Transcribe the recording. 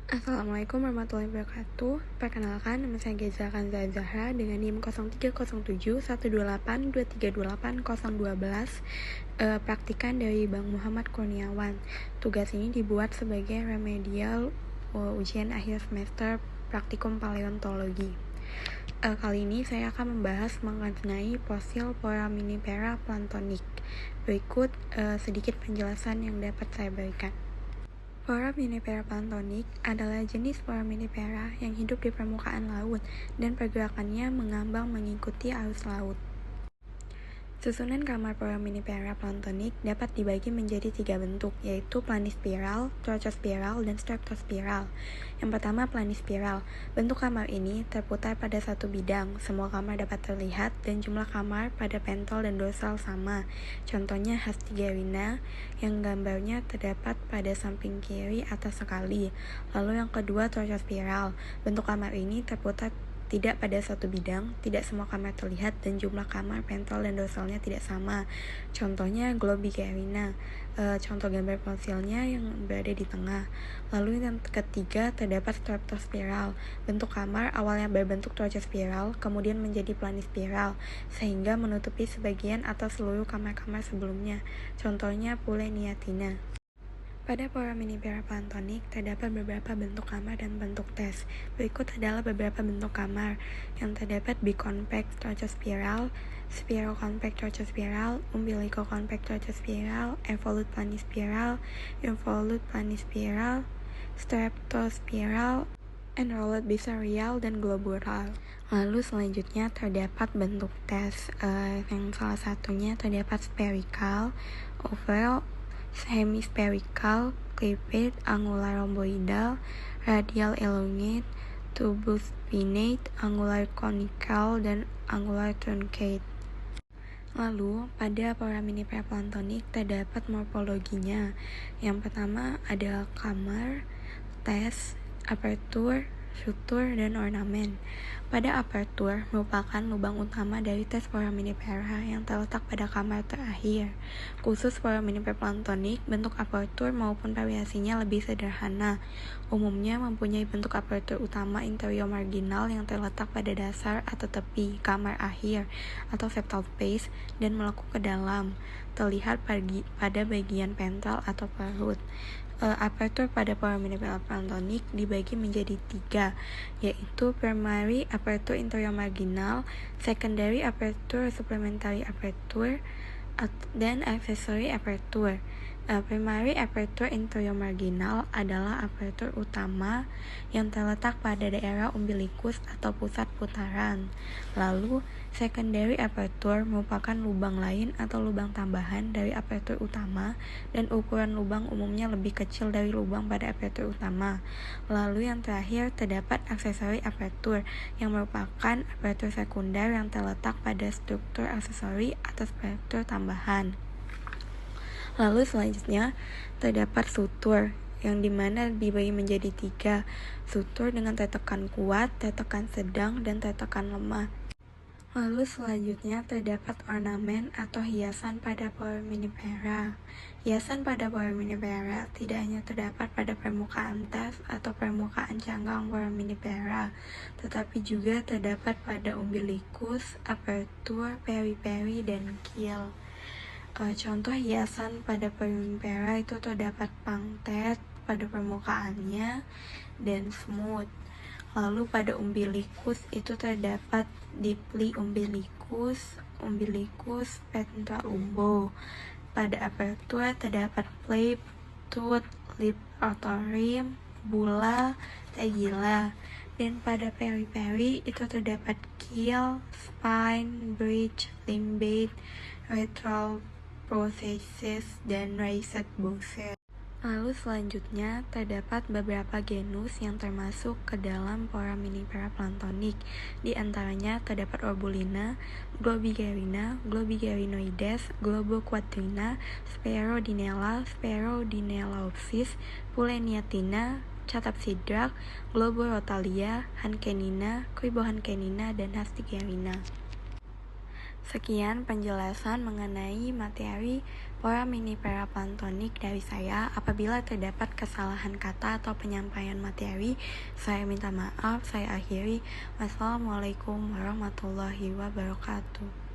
Assalamualaikum warahmatullahi wabarakatuh. Perkenalkan, nama saya Geza Kanza Zahra dengan NIM 0307-128-2328-012. Praktikan dari Bang Muhammad Kurniawan. Tugas ini dibuat sebagai remedial ujian akhir semester praktikum paleontologi. Kali ini saya akan membahas mengenai fosil Foraminifera planktonic. Berikut sedikit penjelasan yang dapat saya berikan. Foraminifera planktonic adalah jenis foraminifera yang hidup di permukaan laut dan pergerakannya mengambang mengikuti arus laut. Susunan kamar Foraminifera planktonic dapat dibagi menjadi 3 bentuk, yaitu planispiral, trochospiral, dan streptospiral. Yang pertama, planispiral. Bentuk kamar ini terputar pada satu bidang. Semua kamar dapat terlihat dan jumlah kamar pada pentol dan dorsal sama. Contohnya Hastigarina yang gambarnya terdapat pada samping kiri atas sekali. Lalu yang kedua, trochospiral. Bentuk kamar ini terputar tidak pada satu bidang, tidak semua kamar terlihat, dan jumlah kamar pentol dan dorsalnya tidak sama. Contohnya Globigerina, contoh gambar fosilnya yang berada di tengah. Lalu yang ketiga, terdapat streptospiral. Bentuk kamar awalnya berbentuk trochospiral, kemudian menjadi planispiral, sehingga menutupi sebagian atau seluruh kamar-kamar sebelumnya. Contohnya Puleniatina. Pada Foraminifera planktonic terdapat beberapa bentuk kamar dan bentuk tes. Berikut adalah beberapa bentuk kamar yang terdapat biconvex trochospiral, spiroconvex trochospiral, umbilicoconvex trochospiral, evolute planispiral, involute planispiral, streptospiral, enrolled biserial, dan globular. Lalu selanjutnya terdapat bentuk tes, yang salah satunya terdapat spherical, oval, hemispherical, cleft, angular rhomboidal, radial elongate, tubus pinnate, angular conical, dan angular truncate. Lalu, pada Foraminifera planktonic terdapat morfologinya. Yang pertama adalah kamar, tes, aperture, sutur, dan ornamen. Pada aperture merupakan lubang utama dari tes Foraminifera yang terletak pada kamar terakhir. Khusus Foraminifera planktonic, bentuk aperture maupun variasinya lebih sederhana. Umumnya mempunyai bentuk aperture utama interior marginal yang terletak pada dasar atau tepi kamar akhir atau septal space dan melekuk ke dalam, terlihat pada bagian pentol atau perut. Aperture pada Foraminifera planktonic dibagi menjadi 3, yaitu primary aperture interior marginal, secondary aperture supplementary aperture, dan accessory aperture. Primary aperture interior marginal adalah aperture utama yang terletak pada daerah umbilikus atau pusat putaran. Lalu, secondary aperture merupakan lubang lain atau lubang tambahan dari aperture utama dan ukuran lubang umumnya lebih kecil dari lubang pada aperture utama. Lalu yang terakhir terdapat accessory aperture yang merupakan aperture sekunder yang terletak pada struktur aksesori atau struktur tambahan. Lalu selanjutnya terdapat sutur yang dimana dibagi menjadi 3, sutur dengan tertekan kuat, tertekan sedang, dan tertekan lemah. Lalu selanjutnya terdapat ornamen atau hiasan pada Foraminifera. Hiasan pada Foraminifera tidak hanya terdapat pada permukaan tes atau permukaan cangkang Foraminifera, tetapi juga terdapat pada umbilikus, aperture, periperi, dan keel. Contoh hiasan pada Foraminifera itu terdapat punctate pada permukaannya dan smooth. Lalu pada umbilikus itu terdapat deeply umbilicus, umbilicus petralumbo. Pada aperture terdapat flap, tooth, lip rotorium, bula, tegila. Dan pada periperi itu terdapat keel, spine, bridge, limbate, retral processes, dan raised bowser. Lalu selanjutnya terdapat beberapa genus yang termasuk ke dalam Foraminifera planktonic. Di antaranya terdapat Orbulina, Globigerina, Globigerinoides, Globoquatrina, Sperodinella, Sperodinellopsis, Puleniatina, Catapsidra, Globorotalia, Hankenina, Cribohankenina, dan Hastigerina. Sekian penjelasan mengenai materi Para mini parapantonik dari saya, apabila terdapat kesalahan kata atau penyampaian materi, saya minta maaf. Saya akhiri. Wassalamualaikum warahmatullahi wabarakatuh.